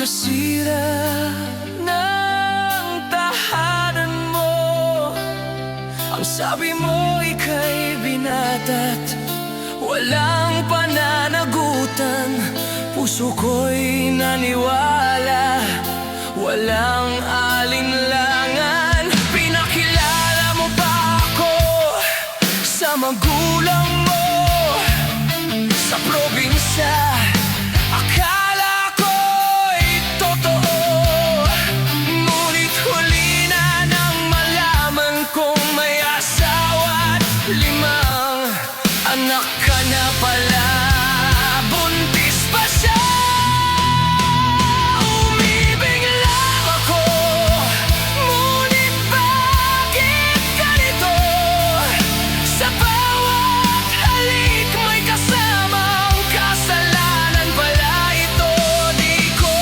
makasira ng tahanan mo. Ang sabi mo ika'y binata't walang pananagutan. Puso ko'y naniwala, walang alinlangan. Pinakilala mo pa ako sa magulang mo sa probinsya. Akala ko'y totoo, ngunit huli na nang malaman kong may asawa at 5 anak ka na pala. Buntis pa siya. Umibig lang ako, ngunit bakit ganito? Sa bawat halik may kasamang kasalanan pala ito. Di ko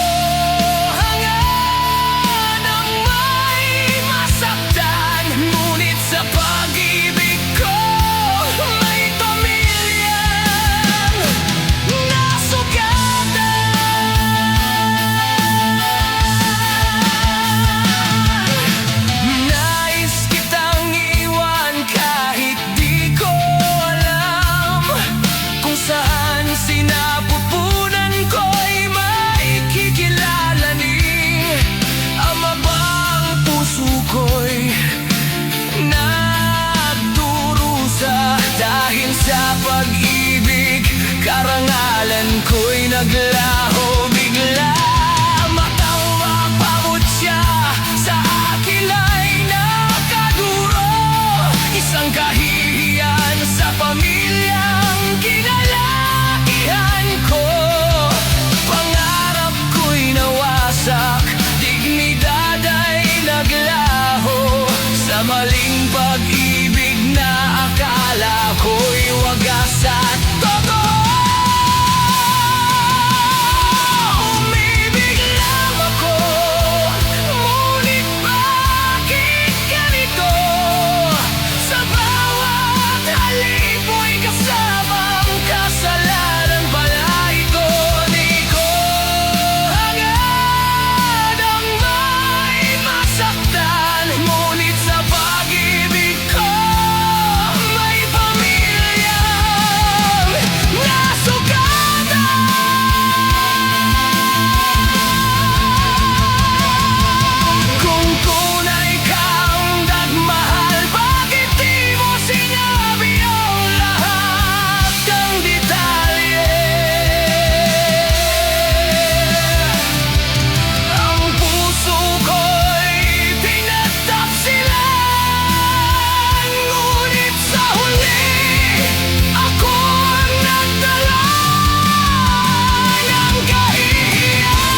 hangad ang may masaktan, ngunit sa pag-ibig ko may pamilyang nasugatan. Nais kitang iwan kahit di ko alam kung saan sinapupunan ko'y may kikilalaning. Ama bang puso ko'y nagdurusa dahil sa pag-ibig? Karangalan ko'y naglaho bigla. Matang mapamutya sa akila'y nakaduro. Isang kahihiyan sa pamilyang kinalakihan ko. Pangarap ko'y nawasak, dignidad ay naglaho sa maling pag-ibig na akala ko'y wagas at totoo. Umibig lang ako, ngunit bakit ganito? Sa bawat halik mo'y kasamang kasalanan pala ito. Di ko hangad ang may masaktan, ngunit sa pag-ibig ko may pamilyang nasugatan. Kung tunay kang nagmahal, bakit di mo sinabi ang lahat ng detalye? Ang puso ko'y pinagtapsilan, ngunit sa huli ako ang nagdala ng kahihiyan.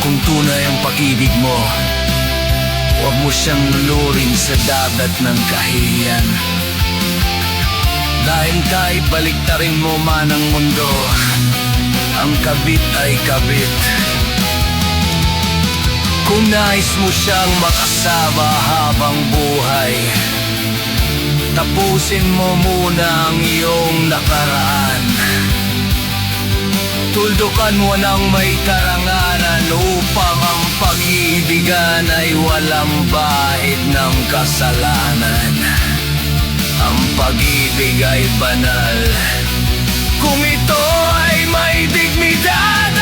Kung tunay ang pag-ibig mo, huwag mo siyang lulurin sa dagat ng kahihiyan. Dahil kahit baliktarin mo man ang mundo, ang kabit ay kabit. Kung nais mo siyang makasama habang buhay, tapusin mo muna ang iyong nakaraan. Tuldukan mo ng may karangalan upang ang pag-ibigan ay walang bahid ng kasalanan. Ang pag-ibig ay banal kung ito ay may dignidad.